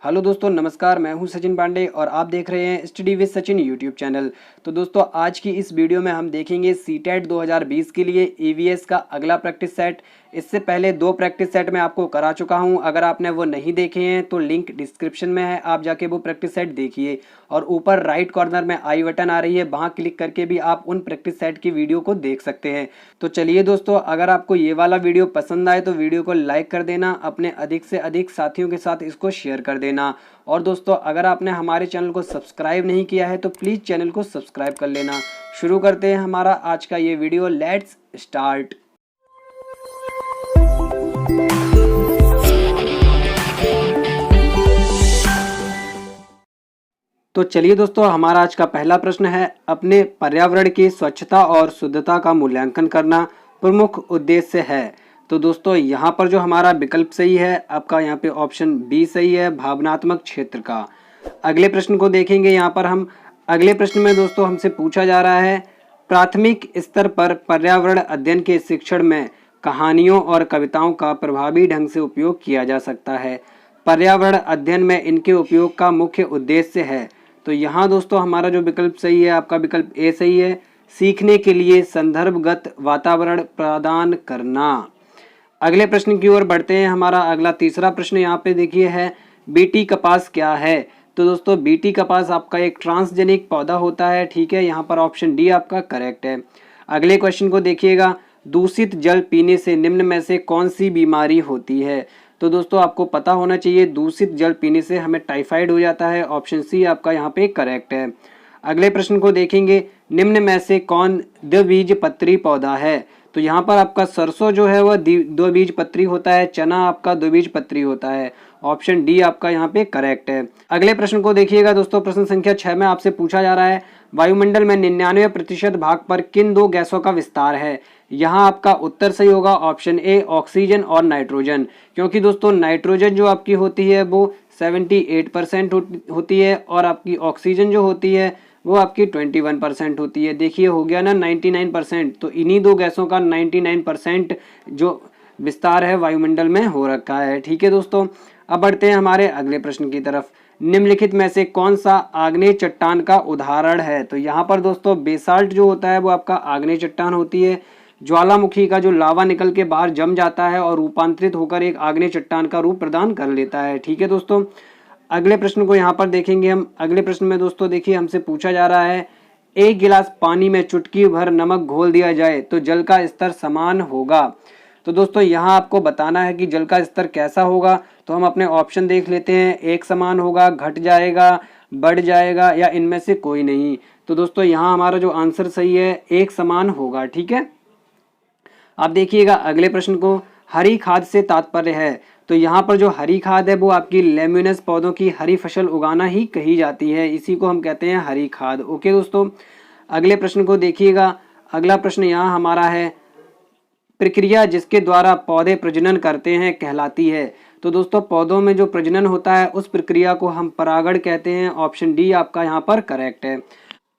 Hello दोस्तों, नमस्कार। मैं हूं सचिन पांडे और आप देख रहे हैं study with Sachin YouTube channel. तो दोस्तों, आज की इस वीडियो में हम देखेंगे सीटेट 2020 के लिए ईवीएस का अगला प्रैक्टिस सेट। इससे पहले 2 प्रैक्टिस सेट मैं आपको करा चुका हूं। अगर आपने वो नहीं देखे हैं तो लिंक डिस्क्रिप्शन में है, आप जाके वो प्रैक्टिस सेट देखिए। और ऊपर राइट कॉर्नर में आई बटन आ रही है, वहाँ क्लिक करके भी आप उन प्रैक्टिस सेट की वीडियो को देख सकते हैं। तो चलिए दोस्तों, अगर आपको ये वाला वीडियो पसंद आए तो वीडियो को लाइक कर देना, अपने अधिक से अधिक साथियों के साथ इसको शेयर कर देना। और दोस्तों, अगर आपने हमारे चैनल को सब्सक्राइब नहीं किया है तो प्लीज़ चैनल को सब्सक्राइब कर लेना। शुरू करते हैं हमारा आज का ये वीडियो। Let's start. तो चलिए दोस्तों, हमारा आज का पहला प्रश्न है, अपने पर्यावरण की स्वच्छता और शुद्धता का मूल्यांकन करना प्रमुख उद्देश्य है। तो दोस्तों, यहाँ पर जो हमारा विकल्प सही है आपका, यहाँ पे ऑप्शन बी सही है, भावनात्मक क्षेत्र का। अगले प्रश्न को देखेंगे। यहाँ पर हम अगले प्रश्न में दोस्तों हमसे पूछा जा रहा है, प्राथमिक स्तर पर पर्यावरण अध्ययन के शिक्षण में कहानियों और कविताओं का प्रभावी ढंग से उपयोग किया जा सकता है। पर्यावरण अध्ययन में इनके उपयोग का मुख्य उद्देश्य है। तो यहाँ दोस्तों हमारा जो विकल्प सही है आपका विकल्प ए सही है, सीखने के लिए संदर्भगत वातावरण प्रदान करना। अगले प्रश्न की ओर बढ़ते हैं। हमारा अगला तीसरा प्रश्न यहाँ पे देखिए है, बीटी कपास क्या है। तो दोस्तों, बीटी कपास आपका एक ट्रांसजेनिक पौधा होता है। ठीक है, यहाँ पर ऑप्शन डी आपका करेक्ट है। अगले क्वेश्चन को देखिएगा, दूषित जल पीने से निम्न में से कौन सी बीमारी होती है। तो दोस्तों, आपको पता होना चाहिए, दूषित जल पीने से हमें टाइफाइड हो जाता है। ऑप्शन सी आपका यहाँ पे करेक्ट है। अगले प्रश्न को देखेंगे, निम्न में से कौन द्विबीजपत्री पौधा है। तो यहाँ पर आपका सरसों जो है वह द्विबीजपत्री होता है, चना आपका द्विबीजपत्री होता है। ऑप्शन डी आपका यहाँ पे करेक्ट है। अगले प्रश्न को देखिएगा दोस्तों, प्रश्न संख्या 6 में आपसे पूछा जा रहा है, वायुमंडल में 99% भाग पर किन 2 गैसों का विस्तार है। यहाँ आपका उत्तर सही होगा ऑप्शन ए, ऑक्सीजन और नाइट्रोजन। क्योंकि दोस्तों नाइट्रोजन जो आपकी होती है वो 78% होती है और आपकी ऑक्सीजन जो होती है वो आपकी 21% होती है। देखिए हो गया ना 99%। तो इन्हीं 2 गैसों का 99% जो विस्तार है वायुमंडल में हो रखा है। ठीक है दोस्तों, अब बढ़ते हैं हमारे अगले प्रश्न की तरफ। निम्नलिखित में से कौन सा आग्नेय चट्टान का उदाहरण है। तो यहाँ पर दोस्तों बेसाल्ट जो होता है वो आपका आग्नेय चट्टान होती है। ज्वालामुखी का जो लावा निकल के बाहर जम जाता है और रूपांतरित होकर एक आग्नेय चट्टान का रूप प्रदान कर लेता है। ठीक है दोस्तों, अगले प्रश्न को यहाँ पर देखेंगे हम। अगले प्रश्न में दोस्तों देखिए हमसे पूछा जा रहा है, एक गिलास पानी में चुटकी भर नमक घोल दिया जाए तो जल का स्तर समान होगा। तो दोस्तों यहाँ आपको बताना है कि जल का स्तर कैसा होगा। तो हम अपने ऑप्शन देख लेते हैं, एक समान होगा, घट जाएगा, बढ़ जाएगा या इनमें से कोई नहीं। तो दोस्तों यहाँ हमारा जो आंसर सही है एक समान होगा। ठीक है, आप देखिएगा अगले प्रश्न को, हरी खाद से तात्पर्य है। तो यहाँ पर जो हरी खाद है वो आपकी लेम्यूनस पौधों की हरी फसल उगाना ही कही जाती है, इसी को हम कहते हैं हरी खाद। ओके दोस्तों, अगले प्रश्न को देखिएगा। अगला प्रश्न यहाँ हमारा है, प्रक्रिया जिसके द्वारा पौधे प्रजनन करते हैं कहलाती है। तो दोस्तों पौधों में जो प्रजनन होता है उस प्रक्रिया को हम परागण कहते हैं। ऑप्शन डी आपका यहाँ पर करेक्ट है।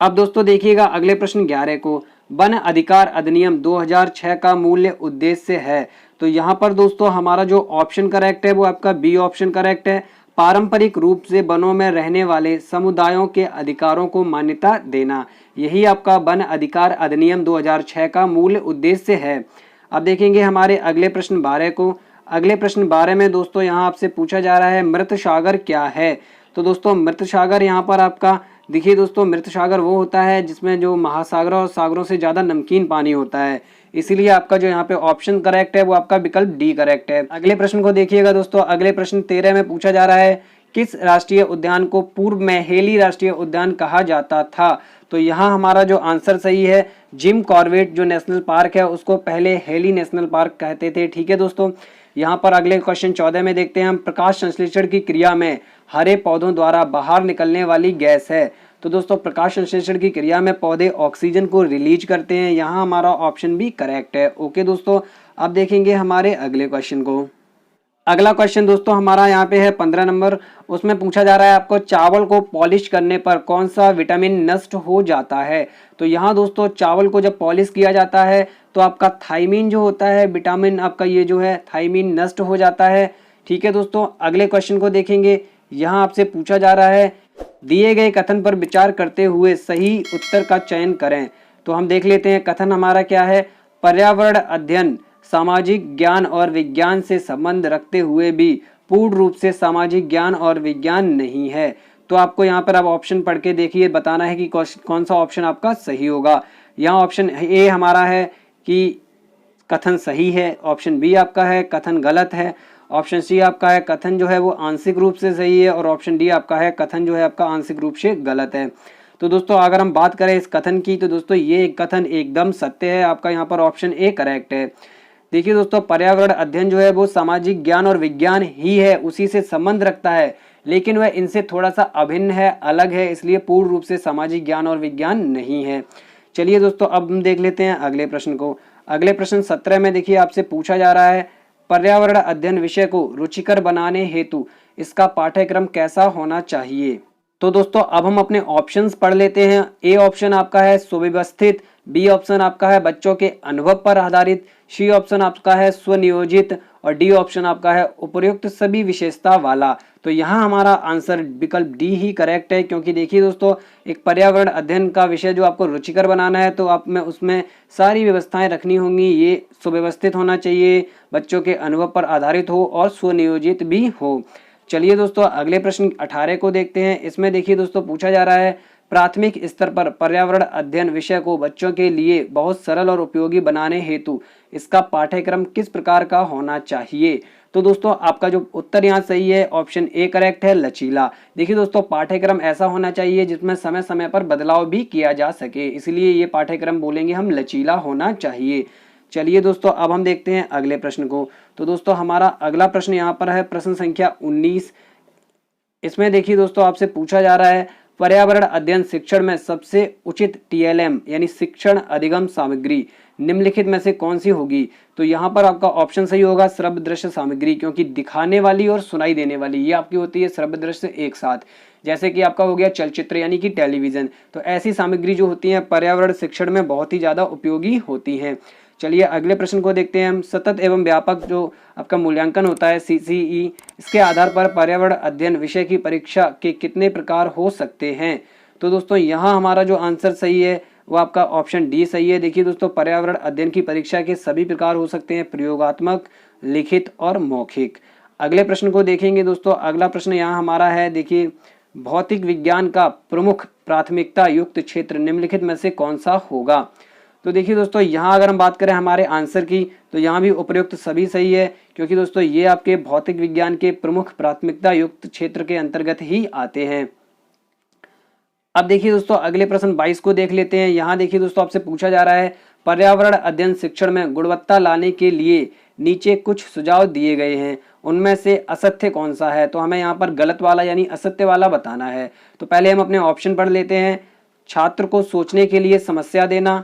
अब दोस्तों देखिएगा अगले प्रश्न 11 को, वन अधिकार अधिनियम 2006 का मूल्य उद्देश्य है। तो यहाँ पर दोस्तों हमारा जो ऑप्शन करेक्ट है वो आपका बी ऑप्शन करेक्ट है। पारंपरिक रूप से वनों में रहने वाले समुदायों के अधिकारों को मान्यता देना, यही आपका वन अधिकार अधिनियम 2006 का मूल उद्देश्य है। अब देखेंगे हमारे अगले प्रश्न 12 को। अगले प्रश्न 12 में दोस्तों यहाँ आपसे पूछा जा रहा है, मृत सागर क्या है। तो दोस्तों मृत सागर यहाँ पर आपका देखिए दोस्तों, मृत सागर वो होता है जिसमें जो महासागरों और सागरों से ज़्यादा नमकीन पानी होता है। इसीलिए आपका जो यहाँ पे ऑप्शन करेक्ट है वो आपका विकल्प डी करेक्ट है। अगले प्रश्न को देखिएगा दोस्तों। अगले प्रश्न 13 में पूछा जा रहा है, किस राष्ट्रीय उद्यान को पूर्व में हेली राष्ट्रीय उद्यान कहा जाता था। तो यहाँ हमारा जो आंसर सही है, जिम कॉर्बेट जो नेशनल पार्क है उसको पहले हेली नेशनल पार्क कहते थे। ठीक है दोस्तों, यहाँ पर अगले क्वेश्चन 14 में देखते हैं हम, प्रकाश संश्लेषण की क्रिया में हरे पौधों द्वारा बाहर निकलने वाली गैस है। तो दोस्तों प्रकाश संश्लेषण की क्रिया में पौधे ऑक्सीजन को रिलीज करते हैं, यहाँ हमारा ऑप्शन भी करेक्ट है। ओके दोस्तों, अब देखेंगे हमारे अगले क्वेश्चन को। अगला क्वेश्चन दोस्तों हमारा यहाँ पे है 15 नंबर। उसमें पूछा जा रहा है आपको, चावल को पॉलिश करने पर कौन सा विटामिन नष्ट हो जाता है। तो यहाँ दोस्तों चावल को जब पॉलिश किया जाता है तो आपका थाइमीन जो होता है विटामिन, आपका ये जो है थाइमीन नष्ट हो जाता है। ठीक है दोस्तों, अगले क्वेश्चन को देखेंगे, यहाँ आपसे पूछा जा रहा है दिए गए कथन पर विचार करते हुए सही उत्तर का चयन करें। तो हम देख लेते हैं कथन हमारा क्या है। पर्यावरण अध्ययन सामाजिक ज्ञान और विज्ञान से संबंध रखते हुए भी पूर्ण रूप से सामाजिक ज्ञान और विज्ञान नहीं है। तो आपको यहाँ पर आप ऑप्शन पढ़ के देखिए, बताना है कि कौन सा ऑप्शन आपका सही होगा। यहाँ ऑप्शन ए हमारा है कि कथन सही है, ऑप्शन बी आपका है कथन गलत है, ऑप्शन सी आपका है कथन जो है वो आंशिक रूप से सही है, और ऑप्शन डी आपका है कथन जो है आपका आंशिक रूप से गलत है। तो दोस्तों अगर हम बात करें इस कथन की, तो दोस्तों ये कथन एकदम सत्य है, आपका यहाँ पर ऑप्शन ए करेक्ट है। देखिए दोस्तों, पर्यावरण अध्ययन जो है वो सामाजिक ज्ञान और विज्ञान ही है, उसी से संबंध रखता है, लेकिन वह इनसे थोड़ा सा अभिन्न है, अलग है, इसलिए पूर्ण रूप से सामाजिक ज्ञान और विज्ञान नहीं है। चलिए दोस्तों, अब हम देख लेते हैं अगले प्रश्न को। अगले प्रश्न 17 में देखिए आपसे पूछा जा रहा है पर्यावरण अध्ययन विषय को रुचिकर बनाने हेतु इसका पाठ्यक्रम कैसा होना चाहिए। तो दोस्तों अब हम अपने ऑप्शंस पढ़ लेते हैं। ए ऑप्शन आपका है सुव्यवस्थित, बी ऑप्शन आपका है बच्चों के अनुभव पर आधारित, सी ऑप्शन आपका है स्वनियोजित, और डी ऑप्शन आपका है उपर्युक्त सभी विशेषता वाला। तो यहाँ हमारा आंसर विकल्प डी ही करेक्ट है, क्योंकि देखिए दोस्तों, एक पर्यावरण अध्ययन का विषय जो आपको रुचिकर बनाना है, तो आप में उसमें सारी व्यवस्थाएं रखनी होंगी। ये सुव्यवस्थित होना चाहिए, बच्चों के अनुभव पर आधारित हो और स्वनियोजित भी हो। चलिए दोस्तों अगले प्रश्न 18 को देखते हैं। इसमें देखिए दोस्तों पूछा जा रहा है प्राथमिक स्तर पर पर्यावरण अध्ययन विषय को बच्चों के लिए बहुत सरल और उपयोगी बनाने हेतु इसका पाठ्यक्रम किस प्रकार का होना चाहिए। तो दोस्तों आपका जो उत्तर यहाँ सही है, ऑप्शन ए करेक्ट है, लचीला। देखिए दोस्तों, पाठ्यक्रम ऐसा होना चाहिए जिसमें समय समय पर बदलाव भी किया जा सके, इसलिए ये पाठ्यक्रम बोलेंगे हम लचीला होना चाहिए। चलिए दोस्तों अब हम देखते हैं अगले प्रश्न को। तो दोस्तों हमारा अगला प्रश्न यहाँ पर है प्रश्न संख्या 19। इसमें देखिए दोस्तों आपसे पूछा जा रहा है पर्यावरण अध्ययन शिक्षण में सबसे उचित टीएलएम यानी शिक्षण अधिगम सामग्री निम्नलिखित में से कौन सी होगी। तो यहाँ पर आपका ऑप्शन सही होगा श्रव्य दृश्य सामग्री, क्योंकि दिखाने वाली और सुनाई देने वाली ये आपकी होती है श्रव्य दृश्य एक साथ। जैसे कि आपका हो गया चलचित्र यानी कि टेलीविजन, तो ऐसी सामग्री जो होती है पर्यावरण शिक्षण में बहुत ही ज्यादा उपयोगी होती है। चलिए अगले प्रश्न को देखते हैं हम। सतत एवं व्यापक जो आपका मूल्यांकन होता है सीसीई, इसके आधार पर पर्यावरण अध्ययन विषय की परीक्षा के कितने प्रकार हो सकते हैं। तो दोस्तों यहाँ हमारा जो आंसर सही है वो आपका ऑप्शन डी सही है। देखिए दोस्तों, पर्यावरण अध्ययन की परीक्षा के सभी प्रकार हो सकते हैं, प्रयोगात्मक, लिखित और मौखिक। अगले प्रश्न को देखेंगे दोस्तों। अगला प्रश्न यहाँ हमारा है, देखिए भौतिक विज्ञान का प्रमुख प्राथमिकता युक्त क्षेत्र निम्नलिखित में से कौन सा होगा। तो देखिए दोस्तों, यहाँ अगर हम बात करें हमारे आंसर की, तो यहाँ भी उपर्युक्त सभी सही है, क्योंकि दोस्तों ये आपके भौतिक विज्ञान के प्रमुख प्राथमिकता युक्त क्षेत्र के अंतर्गत ही आते हैं। अब देखिए दोस्तों अगले प्रश्न 22 को देख लेते हैं। यहाँ देखिए दोस्तों आपसे पूछा जा रहा है पर्यावरण अध्ययन शिक्षण में गुणवत्ता लाने के लिए नीचे कुछ सुझाव दिए गए हैं, उनमें से असत्य कौन सा है। तो हमें यहाँ पर गलत वाला यानी असत्य वाला बताना है। तो पहले हम अपने ऑप्शन पढ़ लेते हैं। छात्र को सोचने के लिए समस्या देना,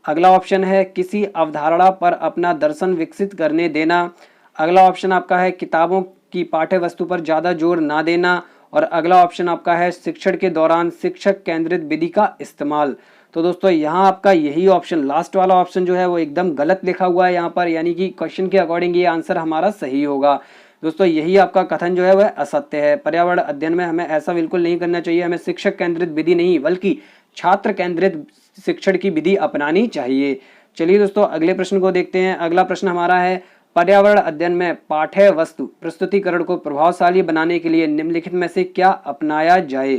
अगला ऑप्शन है किसी अवधारणा पर अपना दर्शन विकसित करने देना, अगला ऑप्शन आपका है किताबों की पाठ्य वस्तु पर ज्यादा जोर ना देना, और अगला ऑप्शन आपका है शिक्षण के दौरान शिक्षक केंद्रित विधि का इस्तेमाल। तो दोस्तों यहाँ आपका यही ऑप्शन, लास्ट वाला ऑप्शन जो है वो एकदम गलत लिखा हुआ है यहाँ पर, यानी कि क्वेश्चन के अकॉर्डिंग ये आंसर हमारा सही होगा। दोस्तों यही आपका कथन जो है वह असत्य है। पर्यावरण अध्ययन में हमें ऐसा बिल्कुल नहीं करना चाहिए, हमें शिक्षक केंद्रित विधि नहीं बल्कि छात्र केंद्रित शिक्षण की विधि अपनानी चाहिए। चलिए दोस्तों अगले प्रश्न को देखते हैं। अगला प्रश्न हमारा है पर्यावरण अध्ययन में पाठ्य वस्तु प्रस्तुतिकरण को प्रभावशाली बनाने के लिए निम्नलिखित में से क्या अपनाया जाए।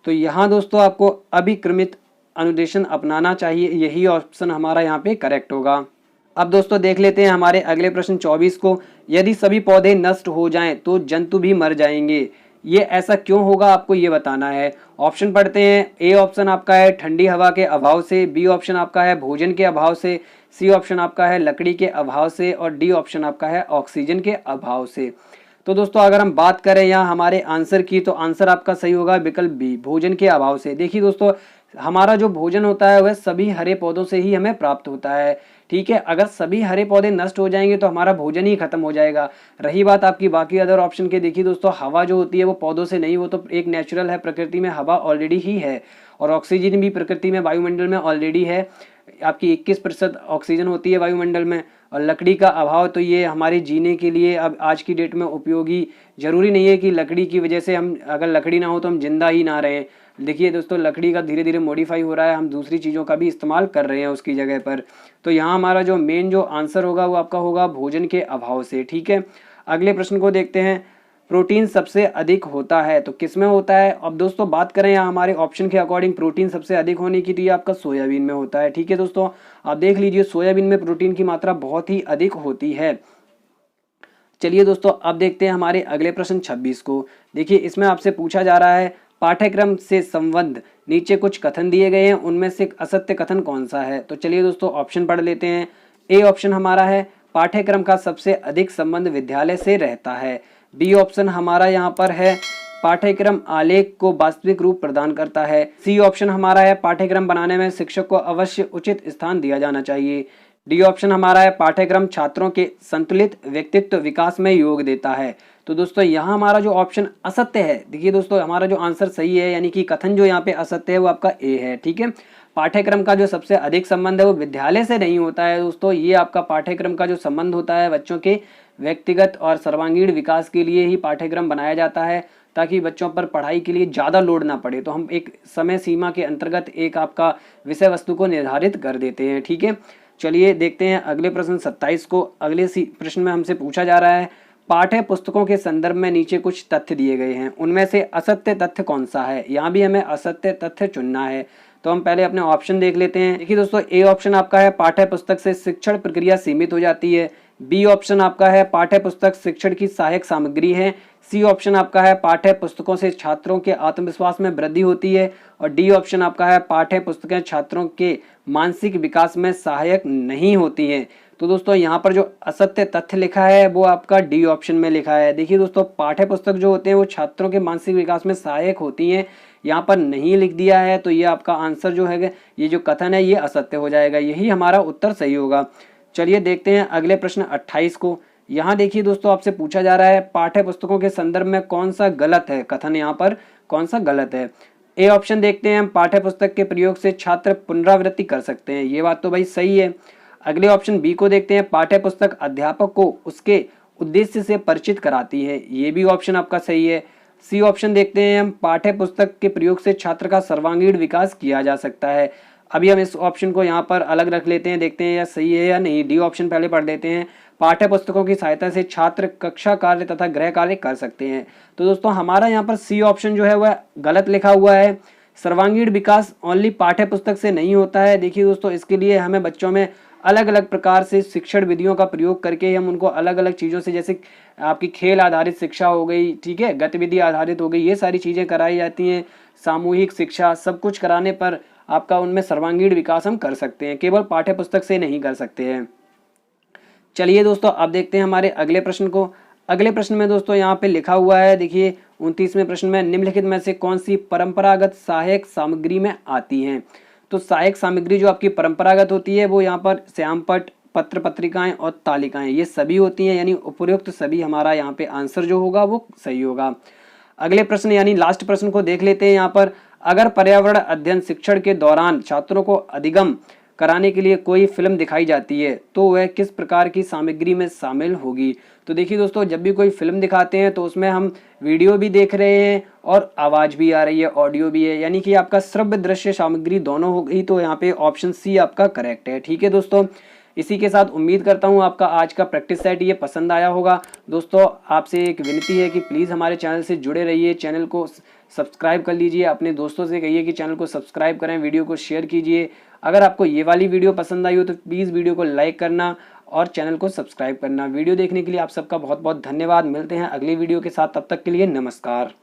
तो यहाँ दोस्तों आपको अभिक्रमित अनुदेशन अपनाना चाहिए, यही ऑप्शन हमारा यहाँ पे करेक्ट होगा। अब दोस्तों देख लेते हैं हमारे अगले प्रश्न 24 को। यदि सभी पौधे नष्ट हो जाएं तो जंतु भी मर जाएंगे, ये ऐसा क्यों होगा आपको ये बताना है। ऑप्शन पढ़ते हैं। ए ऑप्शन आपका है ठंडी हवा के अभाव से, बी ऑप्शन आपका है भोजन के अभाव से, सी ऑप्शन आपका है लकड़ी के अभाव से, और डी ऑप्शन आपका है ऑक्सीजन के अभाव से। तो दोस्तों अगर हम बात करें यहाँ हमारे आंसर की, तो आंसर आपका सही होगा विकल्प बी, भोजन के अभाव से। देखिए दोस्तों, हमारा जो भोजन होता है वह सभी हरे पौधों से ही हमें प्राप्त होता है, ठीक है। अगर सभी हरे पौधे नष्ट हो जाएंगे तो हमारा भोजन ही खत्म हो जाएगा। रही बात आपकी बाकी अदर ऑप्शन के, देखिए दोस्तों हवा जो होती है वो पौधों से नहीं, वो तो एक नेचुरल है, प्रकृति में हवा ऑलरेडी ही है, और ऑक्सीजन भी प्रकृति में वायुमंडल में ऑलरेडी है। आपकी 21% ऑक्सीजन होती है वायुमंडल में, और लकड़ी का अभाव तो ये हमारे जीने के लिए अब आज की डेट में उपयोगी ज़रूरी नहीं है कि लकड़ी की वजह से हम अगर लकड़ी ना हो तो हम जिंदा ही ना रहें। देखिए दोस्तों, लकड़ी का धीरे धीरे मॉडिफाई हो रहा है, हम दूसरी चीज़ों का भी इस्तेमाल कर रहे हैं उसकी जगह पर। तो यहाँ हमारा जो मेन जो आंसर होगा वो आपका होगा भोजन के अभाव से। ठीक है, अगले प्रश्न को देखते हैं। प्रोटीन सबसे अधिक होता है तो किस में होता है? अब दोस्तों बात करें यहाँ हमारे ऑप्शन के अकॉर्डिंग प्रोटीन सबसे अधिक होने की, तो ये आपका सोयाबीन में होता है। ठीक है दोस्तों, आप देख लीजिए सोयाबीन में प्रोटीन की मात्रा बहुत ही अधिक होती है। चलिए दोस्तों, अब देखते हैं हमारे अगले प्रश्न 26 को। देखिए इसमें आपसे पूछा जा रहा है पाठ्यक्रम से संबद्ध नीचे कुछ कथन दिए गए हैं, उनमें से असत्य कथन कौन सा है? तो चलिए दोस्तों ऑप्शन पढ़ लेते हैं। ए ऑप्शन हमारा है पाठ्यक्रम का सबसे अधिक संबंध विद्यालय से रहता है। बी ऑप्शन हमारा यहाँ पर है पाठ्यक्रम आलेख को वास्तविक रूप प्रदान करता है। सी ऑप्शन हमारा है पाठ्यक्रम बनाने में शिक्षक को अवश्य उचित स्थान दिया जाना चाहिए। डी ऑप्शन हमारा है पाठ्यक्रम छात्रों के संतुलित व्यक्तित्व विकास में योग देता है। तो दोस्तों यहाँ हमारा जो ऑप्शन असत्य है, देखिए दोस्तों हमारा जो आंसर सही है यानी कि कथन जो यहाँ पे असत्य है वो आपका ए है। ठीक है, पाठ्यक्रम का जो सबसे अधिक संबंध है वो विद्यालय से नहीं होता है दोस्तों। ये आपका पाठ्यक्रम का जो संबंध होता है बच्चों के व्यक्तिगत और सर्वांगीण विकास के लिए ही पाठ्यक्रम बनाया जाता है, ताकि बच्चों पर पढ़ाई के लिए ज़्यादा लोड ना पड़े। तो हम एक समय सीमा के अंतर्गत एक आपका विषय वस्तु को निर्धारित कर देते हैं। ठीक है, चलिए देखते हैं अगले प्रश्न 27 को। अगले प्रश्न में हमसे पूछा जा रहा है पाठ्य पुस्तकों के संदर्भ में नीचे कुछ तथ्य दिए गए हैं, उनमें से असत्य तथ्य कौन सा है? यहाँ भी हमें असत्य तथ्य चुनना है। तो हम पहले अपने ऑप्शन देख लेते हैं। देखिए दोस्तों, ए ऑप्शन आपका है पाठ्य पुस्तक से शिक्षण प्रक्रिया सीमित हो जाती है। बी ऑप्शन आपका है पाठ्य पुस्तक शिक्षण की सहायक सामग्री है। सी ऑप्शन आपका है पाठ्य पुस्तकों से छात्रों के आत्मविश्वास में वृद्धि होती है। और डी ऑप्शन आपका है पाठ्य पुस्तकें छात्रों के मानसिक विकास में सहायक नहीं होती हैं। तो दोस्तों यहाँ पर जो असत्य तथ्य लिखा है वो आपका डी ऑप्शन में लिखा है। देखिए दोस्तों, पाठ्य पुस्तक जो होते हैं वो छात्रों के मानसिक विकास में सहायक होती हैं, यहाँ पर नहीं लिख दिया है। तो ये आपका आंसर जो है, ये जो कथन है ये असत्य हो जाएगा, यही हमारा उत्तर सही होगा। चलिए देखते हैं अगले प्रश्न 28 को। यहाँ देखिए दोस्तों, आपसे पूछा जा रहा है पाठ्य पुस्तकों के संदर्भ में कौन सा गलत है, कथन यहाँ पर कौन सा गलत है। ए ऑप्शन देखते हैं पाठ्य पुस्तक के प्रयोग से छात्र पुनरावृत्ति कर सकते हैं, ये बात तो भाई सही है। अगले ऑप्शन बी को देखते हैं पाठ्य पुस्तक अध्यापक को उसके उद्देश्य से परिचित कराती है, ये भी ऑप्शन आपका सही है। सी ऑप्शन देखते हैं हम पाठ्य पुस्तक के प्रयोग से छात्र का सर्वांगीण विकास किया जा सकता है। अभी हम इस ऑप्शन को यहाँ पर अलग रख लेते हैं, देखते हैं या सही है या नहीं। डी ऑप्शन पहले पढ़ लेते हैं, पाठ्य पुस्तकों की सहायता से छात्र कक्षा कार्य तथा गृह कार्य कर सकते हैं। तो दोस्तों हमारा यहाँ पर सी ऑप्शन जो है वह गलत लिखा हुआ है। सर्वांगीण विकास ओनली पाठ्य पुस्तक से नहीं होता है। देखिए दोस्तों, इसके लिए हमें बच्चों में अलग अलग प्रकार से शिक्षण विधियों का प्रयोग करके हम उनको अलग अलग चीज़ों से, जैसे आपकी खेल आधारित शिक्षा हो गई, ठीक है, गतिविधि आधारित हो गई, ये सारी चीज़ें कराई जाती हैं। सामूहिक शिक्षा, सब कुछ कराने पर आपका उनमें सर्वांगीण विकास हम कर सकते हैं, केवल पाठ्य पुस्तक से नहीं कर सकते हैं। चलिए दोस्तों, अब देखते हैं हमारे अगले प्रश्न को। अगले प्रश्न में दोस्तों यहाँ पे लिखा हुआ है, देखिए 29वें प्रश्न में निम्नलिखित में से कौन सी परंपरागत सहायक सामग्री में आती हैं? तो सहायक सामग्री जो आपकी परंपरागत होती है वो यहाँ पर श्यामपट्ट, पत्र पत्रिकाएं और तालिकाएं, ये सभी होती हैं, यानी उपयुक्त सभी हमारा यहाँ पे आंसर जो होगा वो सही होगा। अगले प्रश्न यानी लास्ट प्रश्न को देख लेते हैं यहाँ पर। अगर पर्यावरण अध्ययन शिक्षण के दौरान छात्रों को अधिगम कराने के लिए कोई फिल्म दिखाई जाती है तो वह किस प्रकार की सामग्री में शामिल होगी? तो देखिए दोस्तों, जब भी कोई फिल्म दिखाते हैं तो उसमें हम वीडियो भी देख रहे हैं और आवाज़ भी आ रही है, ऑडियो भी है, यानी कि आपका श्रव्य दृश्य सामग्री दोनों हो गई। तो यहाँ पे ऑप्शन सी आपका करेक्ट है। ठीक है दोस्तों, इसी के साथ उम्मीद करता हूँ आपका आज का प्रैक्टिस सेट ये पसंद आया होगा। दोस्तों आपसे एक विनती है कि प्लीज़ हमारे चैनल से जुड़े रहिए, चैनल को सब्सक्राइब कर लीजिए, अपने दोस्तों से कहिए कि चैनल को सब्सक्राइब करें, वीडियो को शेयर कीजिए। अगर आपको ये वाली वीडियो पसंद आई हो तो प्लीज़ वीडियो को लाइक करना और चैनल को सब्सक्राइब करना। वीडियो देखने के लिए आप सबका बहुत बहुत धन्यवाद। मिलते हैं अगली वीडियो के साथ, तब तक के लिए नमस्कार।